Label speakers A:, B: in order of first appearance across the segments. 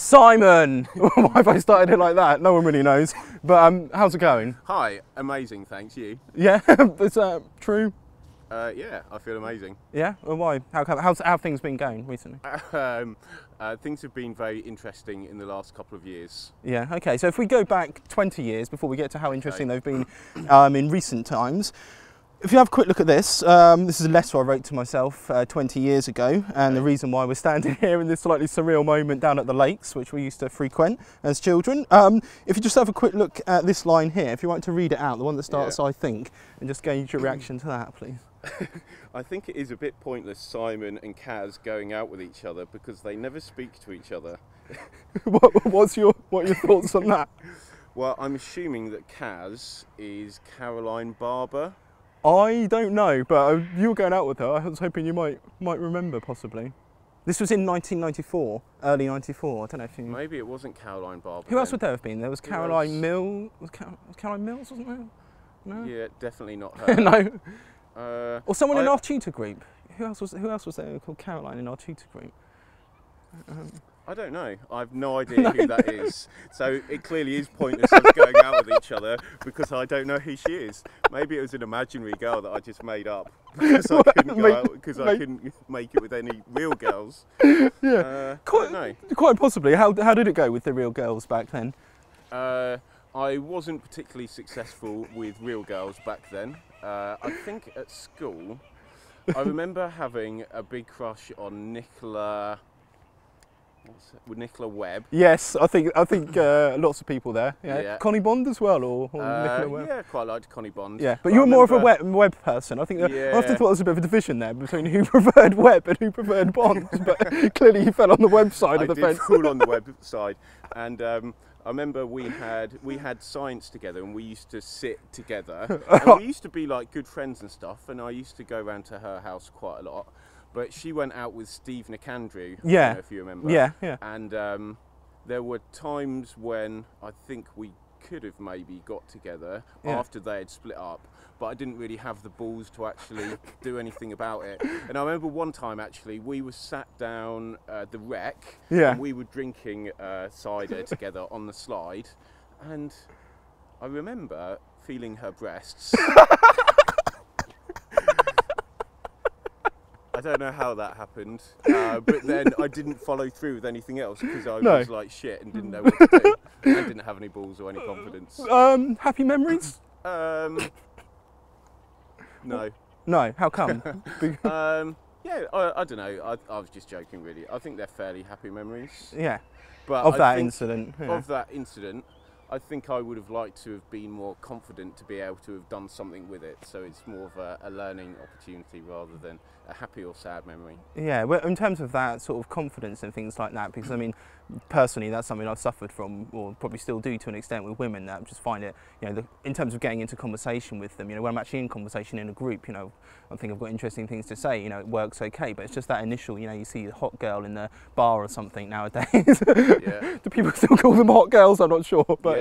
A: Simon! Why have I started it like that? No one really knows. But how's it going?
B: Hi, amazing, thanks. You?
A: Yeah, is that true?
B: Yeah, I feel amazing.
A: Yeah? Well, why? How have things been going recently?
B: Things have been very interesting in the last couple of years.
A: Yeah, okay. So if we go back 20 years before we get to how interesting they've been in recent times, if you have a quick look at this, this is a letter I wrote to myself 20 years ago, and the reason why we're standing here in this slightly surreal moment down at the lakes, which we used to frequent as children. If you just have a quick look at this line here, if you want to read it out, the one that starts, I think, and just gauge your reaction to that, please.
B: I think it is a bit pointless, Simon and Kaz going out with each other because they never speak to each other.
A: What are your thoughts on that?
B: Well, I'm assuming that Kaz is Caroline Barber.
A: I don't know, but you were going out with her. I was hoping you might remember, possibly. This was in 1994, early 94. I don't know if you...
B: Maybe it wasn't Caroline Barber.
A: Who else would there have been? There was Caroline Mills. Was Caroline Mills, wasn't there? No?
B: Yeah, definitely not her.
A: No. Or someone in our tutor group. Who else was there called Caroline in our tutor group?
B: I don't know. I have no idea who that is. So it clearly is pointless us going out with each other because I don't know who she is. Maybe it was an imaginary girl that I just made up because I couldn't go out because I couldn't make it with any real girls.
A: Yeah, quite possibly. How did it go with the real girls back then?
B: I wasn't particularly successful with real girls back then. I think at school, I remember having a big crush on Nicola Webb.
A: Yes, I think lots of people there. Yeah. Connie Bond as well, or Nicola Webb.
B: Yeah, quite liked Connie Bond.
A: Yeah, but you were more of a Webb person. I think I often thought there was a bit of a division there between who preferred Webb and who preferred Bond. But clearly, you fell on the Webb side of the fence.
B: I did fall on the Webb side, and I remember we had science together, and we used to sit together. And we used to be like good friends and stuff. And I used to go around to her house quite a lot. But she went out with Steve Nicandrew, I don't know if you remember.
A: Yeah.
B: And there were times when I think we could have maybe got together after they had split up, but I didn't really have the balls to actually do anything about it. And I remember one time actually, we were sat down the wreck, and we were drinking cider together on the slide, and I remember feeling her breasts. I don't know how that happened, but then I didn't follow through with anything else because I was like shit and didn't know what to do. I didn't have any balls or any confidence.
A: Happy memories?
B: No.
A: No, how come?
B: Yeah, I don't know. I was just joking, really. I think they're fairly happy memories.
A: Yeah.
B: But
A: of that incident. Yeah.
B: Of that incident, I think I would have liked to have been more confident to be able to have done something with it. So it's more of a learning opportunity rather than a happy or sad memory. Yeah,
A: well, in terms of that sort of confidence and things like that, because I mean, personally, that's something I've suffered from, or probably still do to an extent with women, that I just find it, in terms of getting into conversation with them, when I'm actually in conversation in a group, I think I've got interesting things to say, it works okay, but it's just that initial, you see a hot girl in the bar or something nowadays. Yeah. Do people still call them hot girls? I'm not sure, but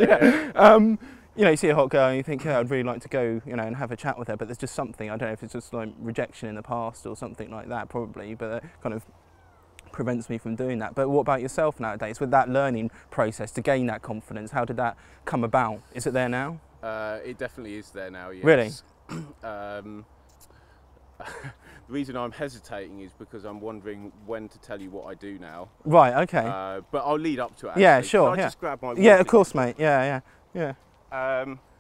A: you see a hot girl and you think, I'd really like to go, and have a chat with her, but there's just something, I don't know if it's just like rejection in the past or something like that, probably, but that kind of prevents me from doing that. But what about yourself nowadays, with that learning process to gain that confidence? How did that come about? Is it there now?
B: It definitely is there now, yes.
A: Really?
B: The reason I'm hesitating is because I'm wondering when to tell you what I do now.
A: Right, okay.
B: But I'll lead up to it, actually.
A: Yeah, sure.
B: Can I just grab my
A: of course, mate. Yeah.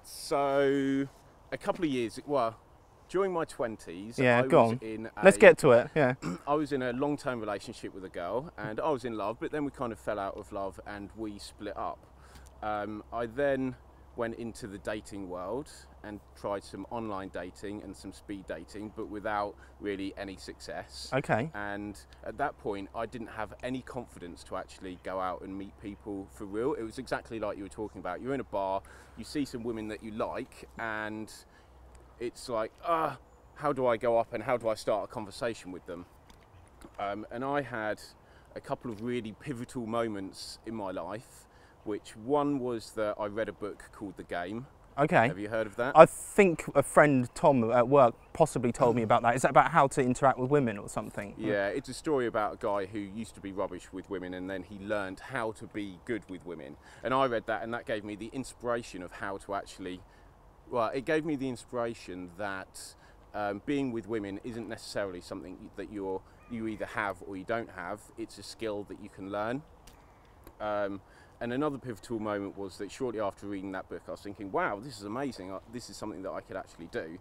B: So, a couple of years, during my 20s,
A: I was in Let's get to it, yeah.
B: I was in a long-term relationship with a girl, and I was in love, but then we kind of fell out of love and we split up. I then went into the dating world and tried some online dating and some speed dating, but without really any success.
A: Okay.
B: And at that point, I didn't have any confidence to actually go out and meet people for real. It was exactly like you were talking about. You're in a bar, you see some women that you like, and it's like, how do I go up and how do I start a conversation with them? And I had a couple of really pivotal moments in my life, which one was that I read a book called The Game.
A: Okay.
B: Have you heard of that?
A: I think a friend, Tom, at work possibly told me about that. Is that about how to interact with women or something?
B: Yeah, it's a story about a guy who used to be rubbish with women and then he learned how to be good with women. And I read that and that gave me the inspiration of how to actually, well, it gave me the inspiration that being with women isn't necessarily something that you either have or you don't have. It's a skill that you can learn. And another pivotal moment was that shortly after reading that book, I was thinking, wow, this is amazing. This is something that I could actually do.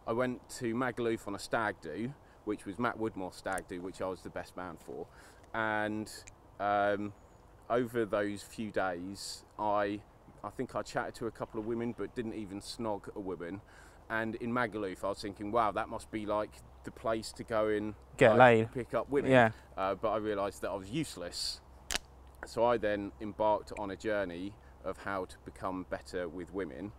B: I went to Magaluf on a stag do, which was Matt Woodmore's stag do, which I was the best man for. And over those few days, I think I chatted to a couple of women, but didn't even snog a woman. And in Magaluf, I was thinking, wow, that must be like the place to go and
A: get laid,
B: pick up women.
A: Yeah.
B: But I realised that I was useless. So I then embarked on a journey of how to become better with women,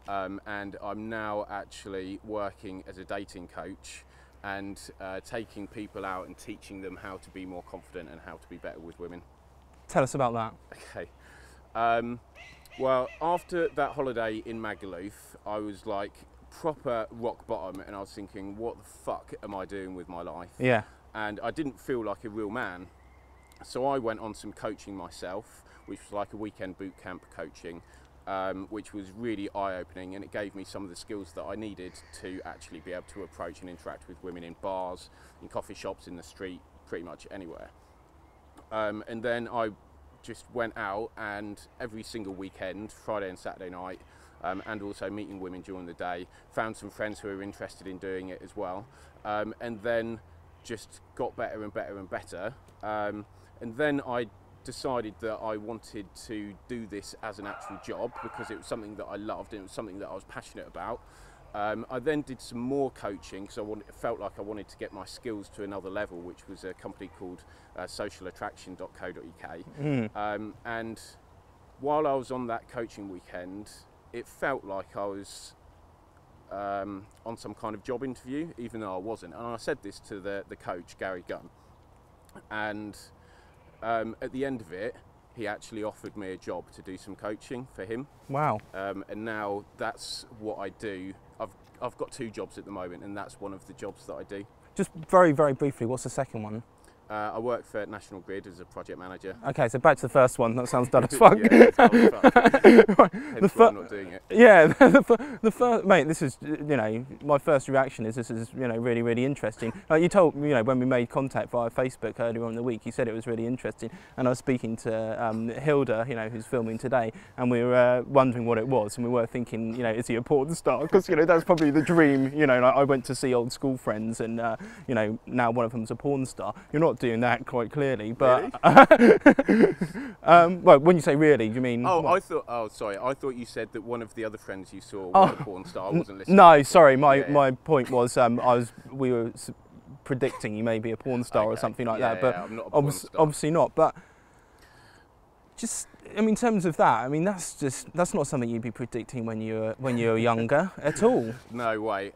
B: and I'm now actually working as a dating coach and taking people out and teaching them how to be more confident and how to be better with women.
A: Tell us about that.
B: Okay. Well, after that holiday in Magaluf, I was like proper rock bottom and I was thinking, what the fuck am I doing with my life?
A: Yeah.
B: And I didn't feel like a real man. So I went on some coaching myself, which was like a weekend boot camp coaching, which was really eye-opening, and it gave me some of the skills that I needed to actually be able to approach and interact with women in bars, in coffee shops, in the street, pretty much anywhere. And then I just went out and every single weekend, Friday and Saturday night, and also meeting women during the day, found some friends who were interested in doing it as well, and then just got better and better and better. And then I decided that I wanted to do this as an actual job because it was something that I loved and it was something that I was passionate about. I then did some more coaching because I felt like I wanted to get my skills to another level, which was a company called socialattraction.co.uk. And while I was on that coaching weekend, it felt like I was on some kind of job interview, even though I wasn't. And I said this to the coach, Gary Gunn. And at the end of it, he actually offered me a job to do some coaching for him.
A: Wow.
B: And now that's what I do. I've got 2 jobs at the moment, and that's one of the jobs that I do.
A: Just very, very briefly, what's the second one?
B: I work for National Grid as a project manager.
A: Okay, so back to the first one. That sounds done as fuck.
B: Yeah, it's dull as fuck. Hence why I'm not doing it.
A: Yeah, the first, mate. This is, you know, my first reaction is this is, you know, really, really interesting. Like you told, you know, when we made contact via Facebook earlier on in the week, you said it was really interesting. And I was speaking to Hilda, you know, who's filming today, and we were wondering what it was, and we were thinking, you know, is he a porn star? Because, you know, that's probably the dream. You know, like I went to see old school friends, and you know, now one of them's a porn star. You're not doing that quite clearly, but
B: Really?
A: well, when you say really, do you mean?
B: Oh,
A: what?
B: I thought you said that one of the other friends you saw was a porn star. I wasn't listening.
A: No, sorry. My
B: Yeah.
A: point was we were predicting you may be a porn star or
B: Okay.
A: something like
B: Yeah,
A: that, but
B: yeah, I'm not a porn star.
A: obviously not. But just, I mean, in terms of that, I mean, that's not something you'd be predicting when you were younger at all.
B: No way.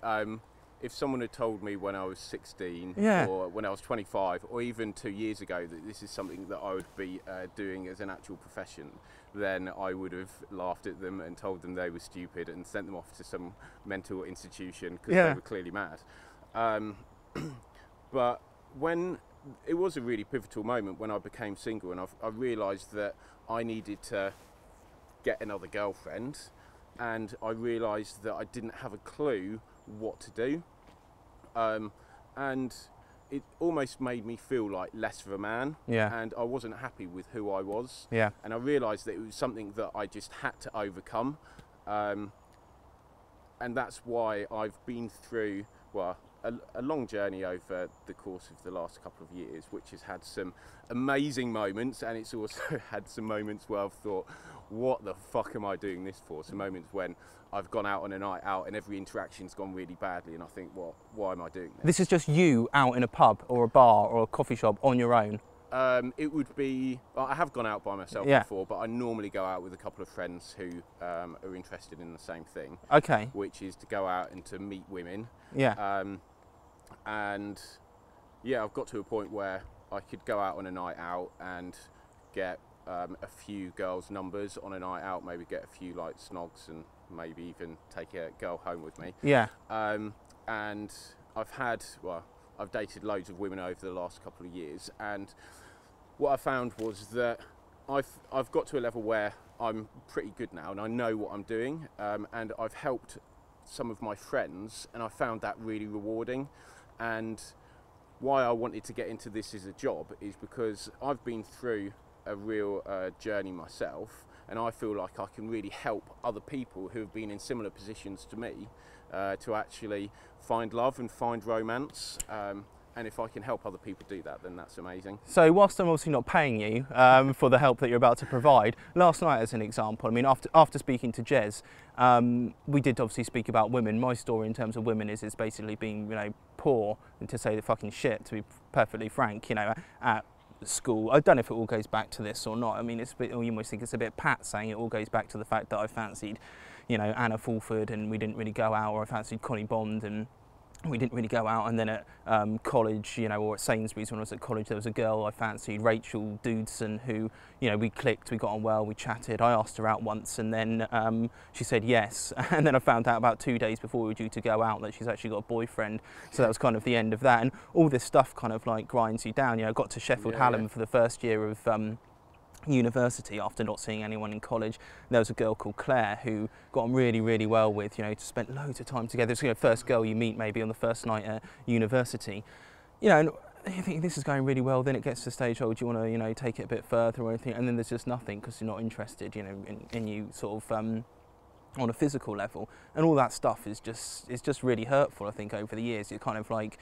B: If someone had told me when I was 16
A: Yeah.
B: or when I was 25 or even 2 years ago that this is something that I would be doing as an actual profession, then I would have laughed at them and told them they were stupid and sent them off to some mental institution because
A: Yeah.
B: they were clearly mad. But when it was a really pivotal moment when I became single and I realised that I needed to get another girlfriend, and I realised that I didn't have a clue what to do. And it almost made me feel like less of a man.
A: Yeah.
B: And I wasn't happy with who I was.
A: Yeah.
B: And I realised that it was something that I just had to overcome. And that's why I've been through, well, a long journey over the course of the last couple of years, which has had some amazing moments, and it's also had some moments where I've thought, what the fuck am I doing this for? Some moments when I've gone out on a night out and every interaction's gone really badly and I think, well, why am I doing this?
A: This is just you out in a pub or a bar or a coffee shop on your own.
B: It would be, well, I have gone out by myself
A: Yeah.
B: before, but I normally go out with a couple of friends who are interested in the same thing.
A: Okay.
B: Which is to go out and to meet women.
A: Yeah.
B: And yeah, I've got to a point where I could go out on a night out and get a few girls' numbers on a night out, maybe get a few like snogs and maybe even take a girl home with me.
A: Yeah.
B: And I've dated loads of women over the last couple of years, and what I found was that I've got to a level where I'm pretty good now and I know what I'm doing, and I've helped some of my friends, and I found that really rewarding. And why I wanted to get into this as a job is because I've been through a real journey myself, and I feel like I can really help other people who have been in similar positions to me to actually find love and find romance. And if I can help other people do that, then that's amazing.
A: So whilst I'm obviously not paying you for the help that you're about to provide, last night as an example, I mean, after speaking to Jez, we did obviously speak about women. My story in terms of women is basically being, you know, poor, and to say the fucking shit, to be perfectly frank, you know, at school. I don't know if it all goes back to this or not. I mean, it's a bit, you almost think it's a bit pat saying it all goes back to the fact that I fancied, you know, Anna Fulford and we didn't really go out, or I fancied Connie Bond and we didn't really go out. And then at college, you know, or at Sainsbury's when I was at college, there was a girl I fancied, Rachel Dudson, who, you know, we clicked, we got on well, we chatted. I asked her out once, and then she said yes. And then I found out about 2 days before we were due to go out that she's actually got a boyfriend. So that was kind of the end of that. And all this stuff kind of like grinds you down. You know, I got to Sheffield Hallam for the first year of university after not seeing anyone in college. There was a girl called Claire who got on really, really well with, you know, spent loads of time together. It's the first girl you meet maybe on the first night at university. You know, and you think this is going really well, then it gets to the stage, oh, do you want to, you know, take it a bit further or anything? And then there's just nothing because you're not interested, you know, in you sort of on a physical level. And all that stuff is just really hurtful, I think, over the years. It kind of like,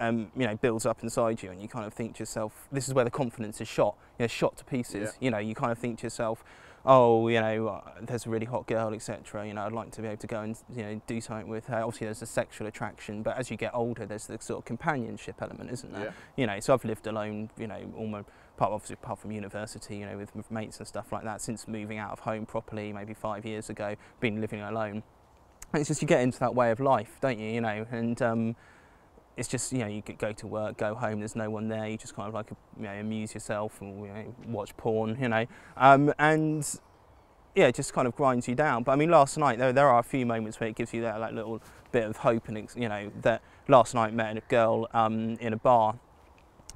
A: you know, builds up inside you, and you kind of think to yourself, this is where the confidence is shot, you know, shot to pieces.
B: Yeah.
A: You know, you kind of think to yourself, oh, you know, there's a really hot girl, etc. You know, I'd like to be able to go and, you know, do something with her. Obviously, there's a sexual attraction, but as you get older, there's the sort of companionship element, isn't there? Yeah. You know, so I've lived alone, you know, almost apart from university, you know, with mates and stuff like that, since moving out of home properly, maybe 5 years ago, been living alone. And it's just you get into that way of life, don't you? You know, and it's just, you know, you go to work, go home, there's no one there, you just kind of like, you know, amuse yourself and, you know, watch porn, you know, and yeah, it just kind of grinds you down. But I mean, last night there are a few moments where it gives you that like little bit of hope, and you know, that last night met a girl in a bar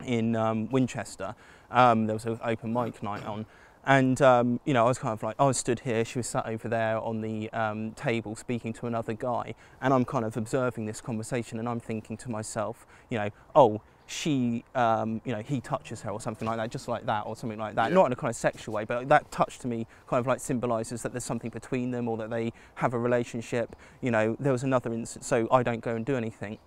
A: in Winchester. There was an open mic night on. And, you know, I was kind of like, I was stood here, she was sat over there on the table speaking to another guy, and I'm kind of observing this conversation, and I'm thinking to myself, you know, oh, she, you know, he touches her or something like that, just like that, or something like that. Yeah. Not in a kind of sexual way, but that touch to me kind of like symbolises that there's something between them, or that they have a relationship. You know, there was another instance, so I don't go and do anything,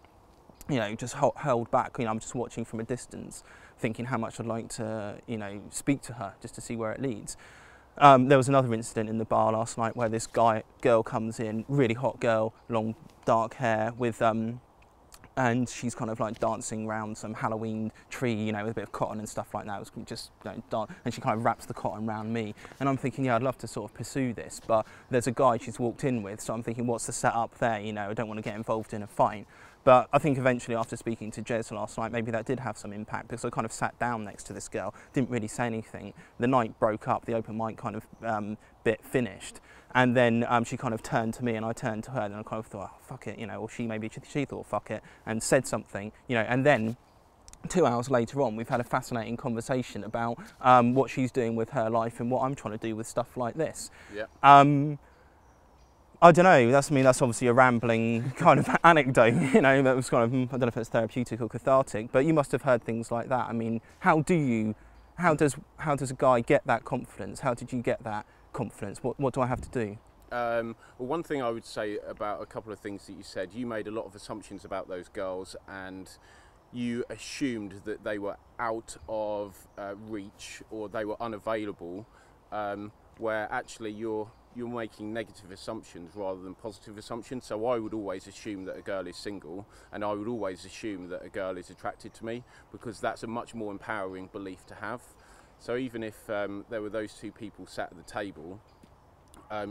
A: you know, just held back, you know, I'm just watching from a distance, thinking how much I'd like to, you know, speak to her just to see where it leads. There was another incident in the bar last night where this girl comes in, really hot girl, long dark hair, with and she's kind of like dancing around some Halloween tree, you know, with a bit of cotton and stuff like that. It was just, you know, and she kind of wraps the cotton around me. And I'm thinking, yeah, I'd love to sort of pursue this, but there's a guy she's walked in with, so I'm thinking, what's the setup there? You know, I don't want to get involved in a fight. But I think eventually, after speaking to Jez last night, maybe that did have some impact, because I kind of sat down next to this girl, didn't really say anything. The night broke up, the open mic kind of bit finished. And then she kind of turned to me, and I turned to her, and I kind of thought, oh, fuck it, you know, or she thought, fuck it, and said something, you know, and then 2 hours later on, we've had a fascinating conversation about what she's doing with her life and what I'm trying to do with stuff like this. Yeah. I don't know, that's obviously a rambling kind of anecdote, you know, that was kind of, I don't know if it's therapeutic or cathartic, but you must have heard things like that. I mean, how does a guy get that confidence? How did you get that confidence? What do I have to do?
B: Well, one thing I would say about a couple of things that you said, you made a lot of assumptions about those girls, and you assumed that they were out of reach, or they were unavailable, where actually you're making negative assumptions rather than positive assumptions. So I would always assume that a girl is single, and I would always assume that a girl is attracted to me, because that's a much more empowering belief to have. So even if there were those two people sat at the table,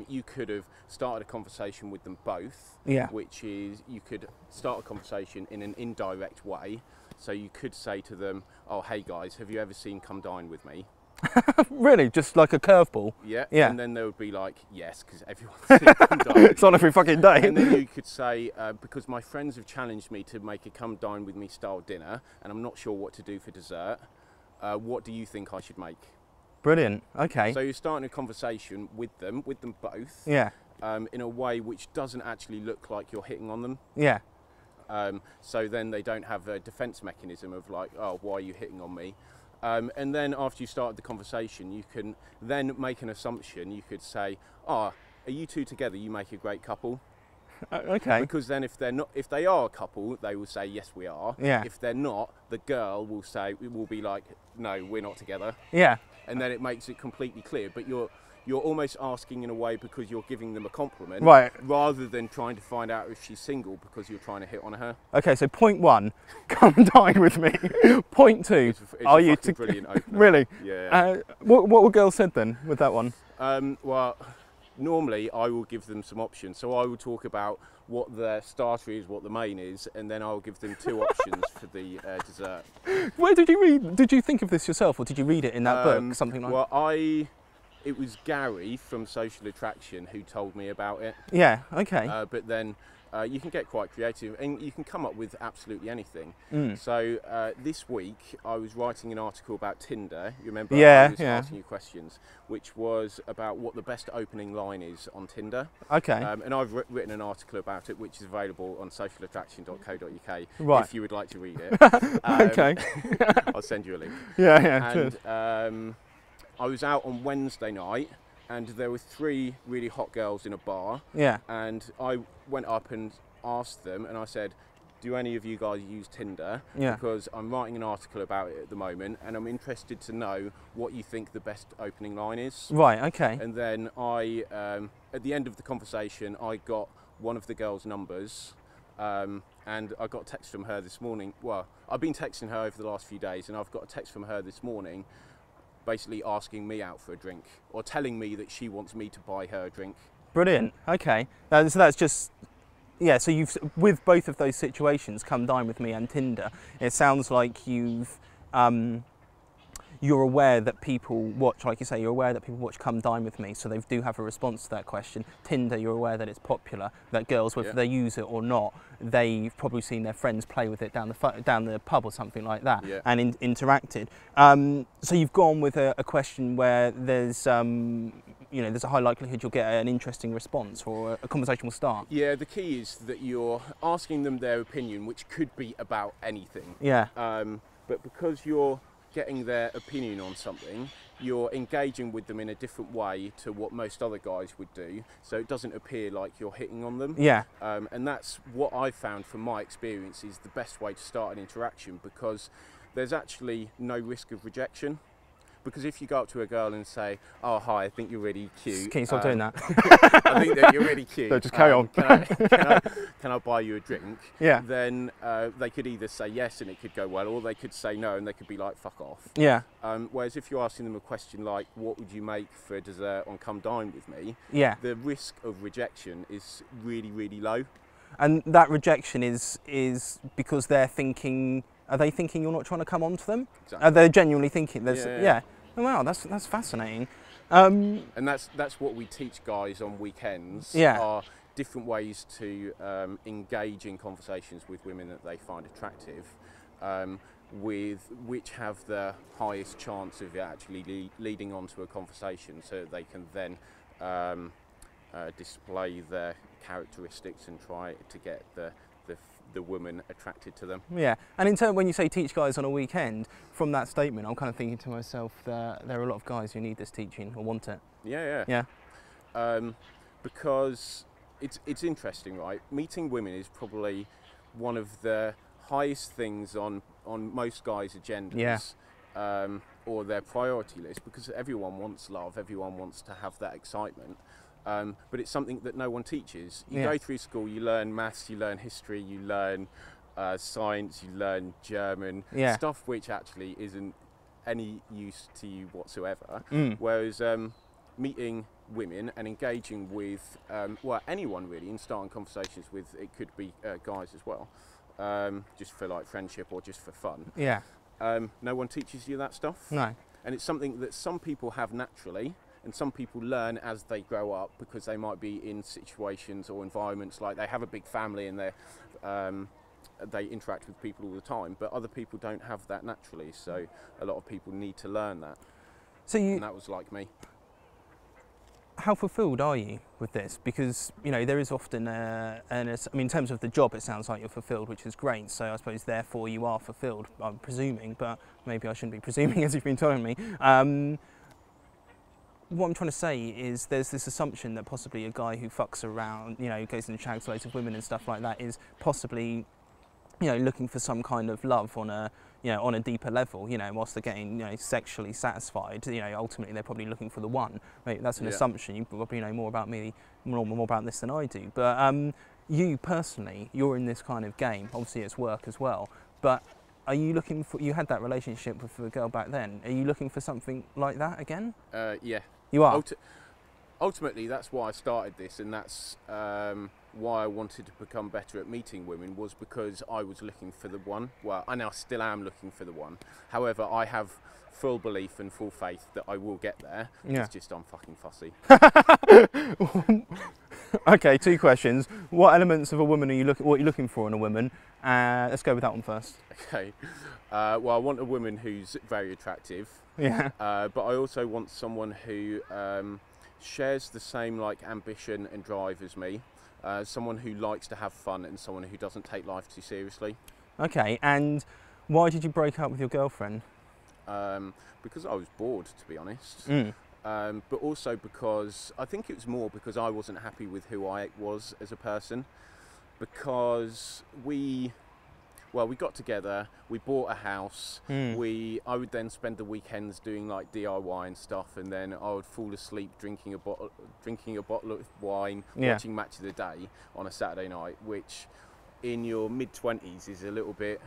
B: you could have started a conversation with them both, yeah. Which is, you could start a conversation in an indirect way. So you could say to them, oh, hey guys, have you ever seen Come Dine With Me?
A: Really? Just like a curveball?
B: Yeah.
A: Yeah.
B: And then there would be like, yes, because everyone's seen come dine.
A: It's on every fucking day.
B: And then you could say, because my friends have challenged me to make a come dine with me style dinner, and I'm not sure what to do for dessert. What do you think I should make?
A: Brilliant. Okay.
B: So you're starting a conversation with them both.
A: Yeah.
B: In a way which doesn't actually look like you're hitting on them.
A: Yeah.
B: So then they don't have a defense mechanism of like, oh, why are you hitting on me? And then after you started the conversation, you can then make an assumption. You could say, oh, are you two together? You make a great couple.
A: Okay.
B: Because then if they are a couple, they will say, yes, we are.
A: Yeah.
B: If they're not, the girl will be like, no, we're not together.
A: Yeah.
B: And then it makes it completely clear. But you're almost asking in a way because you're giving them a compliment,
A: right?
B: Rather than trying to find out if she's single because you're trying to hit on her.
A: Okay, so point 1, come dine with me. Point 2,
B: it's
A: are you
B: brilliant opener.
A: Really?
B: Yeah.
A: What were girls said then with that one?
B: Well, normally I will give them some options. So I will talk about what the starter is, what the main is, and then I'll give them 2 options for the dessert.
A: Where did you read? Did you think of this yourself, or did you read it in that book? Something like.
B: Well, it was Gary from Social Attraction who told me about it.
A: Yeah. Okay.
B: But then you can get quite creative, and you can come up with absolutely anything. So this week I was writing an article about Tinder. You remember?
A: Yeah.
B: I was asking you questions, which was about what the best opening line is on Tinder.
A: Okay.
B: And I've written an article about it, which is available on socialattraction.co.uk.
A: Right.
B: If you would like to read it.
A: Okay.
B: I'll send you a link.
A: Yeah.
B: And I was out on Wednesday night, and there were 3 really hot girls in a bar.
A: Yeah.
B: And I went up and asked them, and I said, do any of you guys use Tinder?
A: Yeah.
B: Because I'm writing an article about it at the moment, and I'm interested to know what you think the best opening line is.
A: Right. Okay.
B: And then at the end of the conversation, I got one of the girls' numbers, and I got a text from her this morning. Well, I've been texting her over the last few days, and I've got a text from her this morning basically asking me out for a drink, or telling me that she wants me to buy her a drink.
A: Brilliant. Okay. So that's just, yeah, so you've, with both of those situations, come dine with me and Tinder, it sounds like you're aware that people watch, like you say, you're aware that people watch Come Dine With Me, so they do have a response to that question. Tinder, you're aware that it's popular, that girls, whether they use it or not, they've probably seen their friends play with it down the pub or something like that, and interacted. So you've gone with a question where there's, there's a high likelihood you'll get an interesting response, or a conversation will start. Yeah,
B: the key is that you're asking them their opinion, which could be about anything.
A: Yeah.
B: But because you're getting their opinion on something, you're engaging with them in a different way to what most other guys would do, so it doesn't appear like you're hitting on them.
A: Yeah.
B: And that's what I've found from my experience is the best way to start an interaction, because there's actually no risk of rejection. Because if you go up to a girl and say, oh, hi, I think you're really cute.
A: Can you stop doing that?
B: I think that you're really cute.
A: No, just carry on.
B: Can I buy you a drink?
A: Yeah.
B: Then they could either say yes and it could go well, or they could say no and they could be like, fuck off.
A: Yeah.
B: Whereas if you're asking them a question like, what would you make for dessert on Come Dine With Me?
A: Yeah.
B: The risk of rejection is really, really low.
A: And that rejection is because they're thinking, are they thinking you're not trying to come on to them?
B: Exactly.
A: Are they genuinely thinking there's,
B: yeah.
A: Oh, wow, that's fascinating.
B: And that's what we teach guys on weekends.
A: Yeah.
B: Are different ways to engage in conversations with women that they find attractive, with which have the highest chance of actually leading on to a conversation, so that they can then display their characteristics and try to get the woman attracted to them.
A: Yeah, and in turn, when you say teach guys on a weekend, from that statement, I'm kind of thinking to myself that there are a lot of guys who need this teaching or want it.
B: Yeah. Because it's interesting, right? Meeting women is probably one of the highest things on most guys' agendas, or their priority list, because everyone wants love, everyone wants to have that excitement. But it's something that no one teaches. You go through school, you learn maths, you learn history, you learn science, you learn German, stuff which actually isn't any use to you whatsoever. Whereas meeting women and engaging with, well, anyone really, and starting conversations with, it could be guys as well, just for like friendship or just for fun.
A: Yeah.
B: No one teaches you that stuff.
A: No.
B: And it's something that some people have naturally, and some people learn as they grow up, because they might be in situations or environments like they have a big family and they interact with people all the time, but other people don't have that naturally, so a lot of people need to learn that. And that was like me.
A: How fulfilled are you with this? Because, you know, there is often in terms of the job, it sounds like you're fulfilled, which is great. So I suppose therefore you are fulfilled, I'm presuming, but maybe I shouldn't be presuming as you've been telling me. What I'm trying to say is there's this assumption that possibly a guy who fucks around, you know, goes and shags loads of women and stuff like that is possibly, you know, looking for some kind of love on a, you know, on a deeper level, you know, whilst they're getting, you know, sexually satisfied, you know, ultimately they're probably looking for the one. Maybe that's an assumption. You probably know more about me, more about this than I do. But you personally, you're in this kind of game. Obviously, it's work as well. But are you looking for? You had that relationship with a girl back then. Are you looking for something like that again?
B: Yeah.
A: You are.
B: Ultimately, that's why I started this, and that's why I wanted to become better at meeting women, was because I was looking for the one. Well, I now still am looking for the one. However, I have full belief and full faith that I will get there. Yeah. It's just I'm fucking fussy.
A: Okay, 2 questions. What elements of a woman what are you looking for in a woman? Let's go with that one first.
B: Okay. Well, I want a woman who's very attractive.
A: Yeah.
B: But I also want someone who shares the same like ambition and drive as me. Someone who likes to have fun and someone who doesn't take life too seriously.
A: Okay, and why did you break up with your girlfriend?
B: Because I was bored, to be honest.
A: Mm.
B: But also because I think it was more because I wasn't happy with who I was as a person. Because we got together, we bought a house, I would then spend the weekends doing like DIY and stuff, and then I would fall asleep drinking a bottle of wine, watching Match of the Day on a Saturday night, which in your mid-20s is a little bit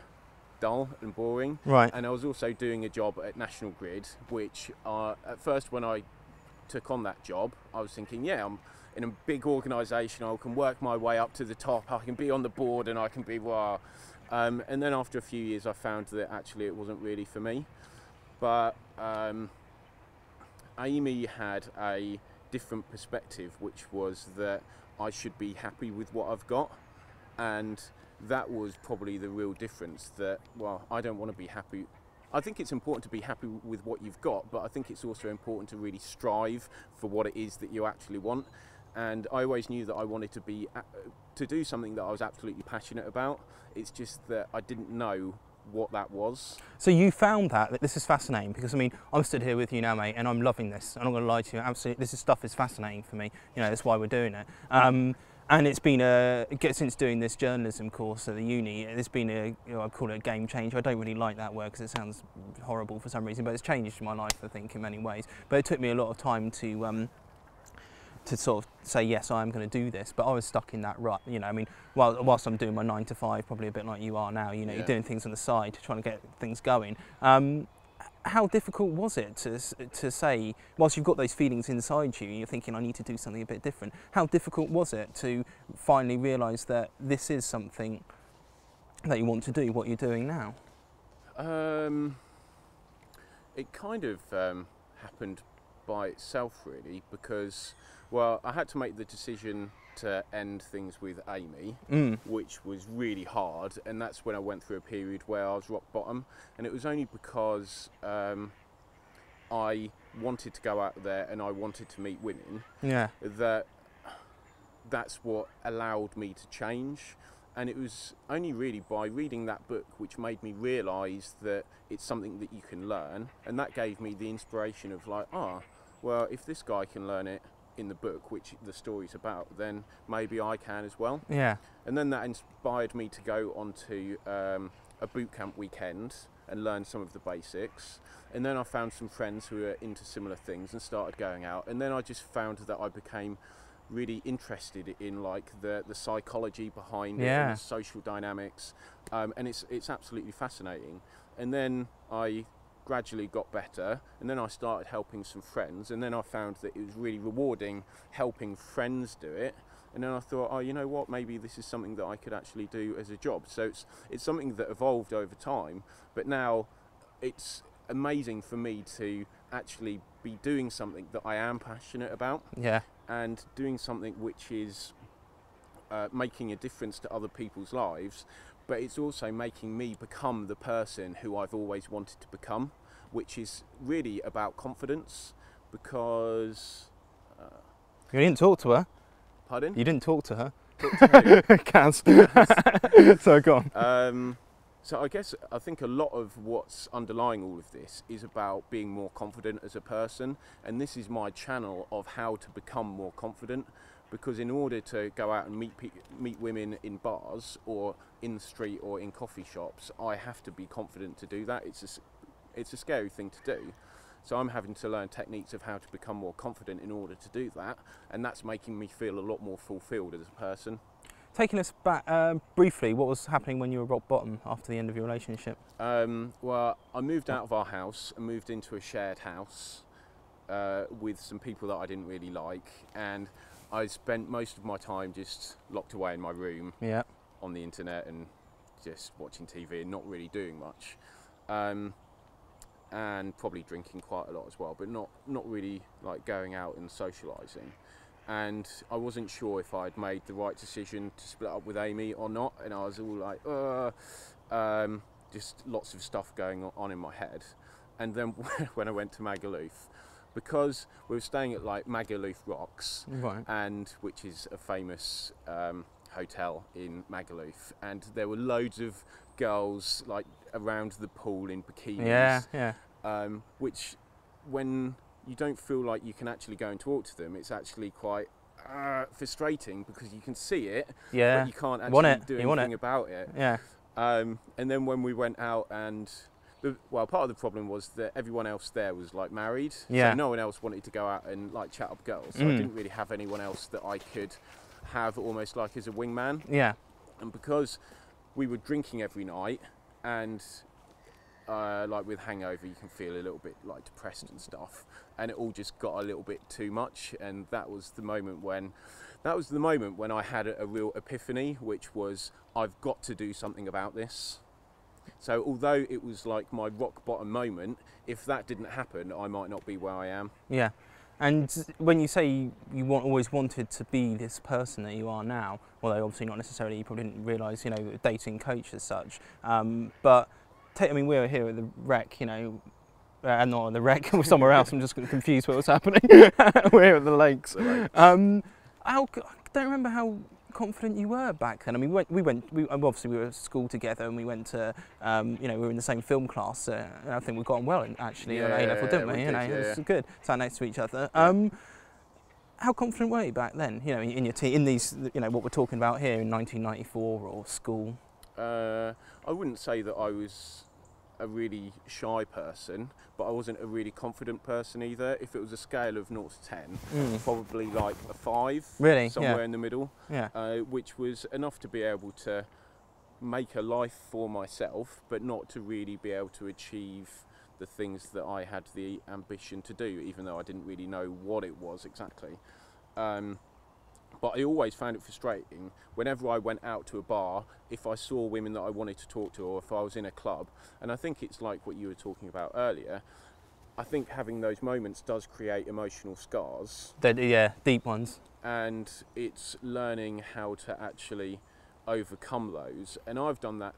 B: dull and boring.
A: Right.
B: And I was also doing a job at National Grid, which at first when I took on that job, I was thinking, yeah, I'm in a big organisation, I can work my way up to the top, I can be on the board and I can be wow. And then after a few years I found that actually it wasn't really for me. But Amy had a different perspective, which was that I should be happy with what I've got. And that was probably the real difference, that, well, I don't want to be happy. I think it's important to be happy with what you've got, but I think it's also important to really strive for what it is that you actually want. And I always knew that I wanted to do something that I was absolutely passionate about. It's just that I didn't know what that was.
A: So you found that this is fascinating, because I mean, I'm stood here with you now, mate, and I'm loving this. I'm not going to lie to you, absolutely, stuff is fascinating for me. You know, that's why we're doing it. And it's been since doing this journalism course at the uni, it's been I call it a game changer. I don't really like that word because it sounds horrible for some reason, but it's changed my life, I think, in many ways. But it took me a lot of time to sort of say, yes, I am going to do this, but I was stuck in that rut, you know. I mean, whilst I'm doing my 9 to 5, probably a bit like you are now, you know, you're doing things on the side, trying to get things going. How difficult was it to say, whilst you've got those feelings inside you, you're thinking, I need to do something a bit different, how difficult was it to finally realise that this is something that you want to do, what you're doing now?
B: It kind of happened by itself, really, because, well, I had to make the decision to end things with Amy, which was really hard, and that's when I went through a period where I was rock bottom, and it was only because I wanted to go out there and I wanted to meet women, that's what allowed me to change. And it was only really by reading that book which made me realise that it's something that you can learn, and that gave me the inspiration of like, well, if this guy can learn it in the book, which the story's about, then maybe I can as well. Yeah. And then that inspired me to go onto a boot camp weekend and learn some of the basics. And then I found some friends who were into similar things and started going out. And then I just found that I became really interested in like the psychology behind it and the social dynamics, and it's absolutely fascinating. And then I gradually got better, and then I started helping some friends, and then I found that it was really rewarding helping friends do it. And then I thought, oh, you know what, maybe this is something that I could actually do as a job. So it's something that evolved over time, but now it's amazing for me to actually be doing something that I am passionate about, and doing something which is making a difference to other people's lives, but it's also making me become the person who I've always wanted to become, which is really about confidence. Because
A: you didn't talk to her.
B: Pardon?
A: You didn't talk to her.
B: Talk to who?
A: Kaz. So go on.
B: So I think a lot of what's underlying all of this is about being more confident as a person, and this is my channel of how to become more confident. Because in order to go out and meet women in bars or in the street or in coffee shops, I have to be confident to do that. It's a scary thing to do. So I'm having to learn techniques of how to become more confident in order to do that, and that's making me feel a lot more fulfilled as a person.
A: Taking us back briefly, what was happening when you were rock bottom after the end of your relationship?
B: Well, I moved out of our house and moved into a shared house with some people that I didn't really like, and I spent most of my time just locked away in my room on the internet and just watching TV and not really doing much. And probably drinking quite a lot as well, but not really like going out and socialising. And I wasn't sure if I'd made the right decision to split up with Amy or not, and I was all like, just lots of stuff going on in my head. And then when I went to Magaluf, because we were staying at like Magaluf Rocks, and which is a famous hotel in Magaluf, and there were loads of girls like around the pool in bikinis, which when you don't feel like you can actually go and talk to them, it's actually quite frustrating, because you can see it, but you can't actually do anything about it. And then when we went out, and part of the problem was that everyone else there was like married, so no one else wanted to go out and like chat up girls, so I didn't really have anyone else that I could have almost like as a wingman. And because we were drinking every night, and like with hangover you can feel a little bit like depressed and stuff, and it all just got a little bit too much, and that was the moment when I had a real epiphany, which was, I've got to do something about this. So although it was like my rock bottom moment, if that didn't happen, I might not be where I am.
A: And when you say you always wanted to be this person that you are now, although obviously not necessarily, you probably didn't realise, a dating coach as such, but I mean, we were here at the Rec, not at the Rec, we're somewhere else, I'm just confused what was happening. We're here at the lakes. I don't remember how confident you were back then. I mean, obviously we were at school together, and we went to, we were in the same film class, and I think we got on well actually at A-level, didn't we? It was good, sat next to each other. How confident were you back then, in your team, in these, what we're talking about here in 1994 or school?
B: I wouldn't say that I was a really shy person, but I wasn't a really confident person either. If it was a scale of 0 to 10, probably like a 5,
A: really?
B: Somewhere in the middle, which was enough to be able to make a life for myself, but not to really be able to achieve the things that I had the ambition to do, even though I didn't really know what it was exactly. But I always found it frustrating whenever I went out to a bar, if I saw women that I wanted to talk to, or if I was in a club. And I think it's like what you were talking about earlier. I think having those moments does create emotional scars.
A: Deep ones.
B: And it's learning how to actually overcome those. And I've done that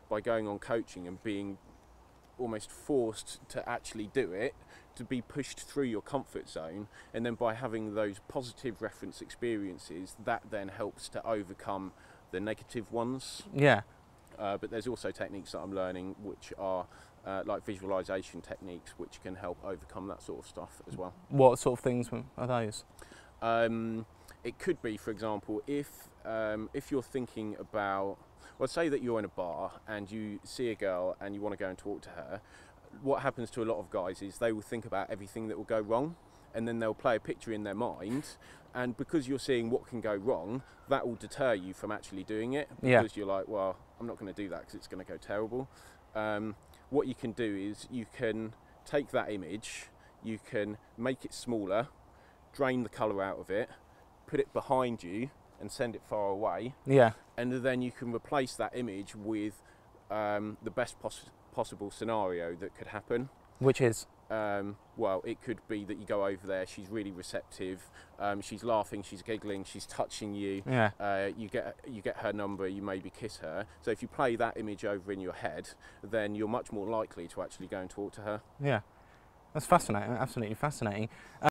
B: by going on coaching and being almost forced to actually do it, to be pushed through your comfort zone, and then by having those positive reference experiences, that then helps to overcome the negative ones. But there's also techniques that I'm learning which are like visualization techniques, which can help overcome that sort of stuff as well.
A: What sort of things are those?
B: It could be, for example, if you're thinking about, well, say that you're in a bar and you see a girl and you want to go and talk to her. What happens to a lot of guys is they will think about everything that will go wrong, and then they'll play a picture in their mind, and because you're seeing what can go wrong, that will deter you from actually doing it, because you're like, well, I'm not going to do that because it's going to go terrible. What you can do is you can take that image, you can make it smaller, drain the colour out of it, put it behind you and send it far away, and then you can replace that image with the best possible scenario that could happen.
A: Which is?
B: Well, it could be that you go over there, she's really receptive, she's laughing, she's giggling, she's touching you,
A: Yeah.
B: you get her number, you maybe kiss her. So if you play that image over in your head, then you're much more likely to actually go and talk to her.
A: Yeah. That's fascinating, absolutely fascinating.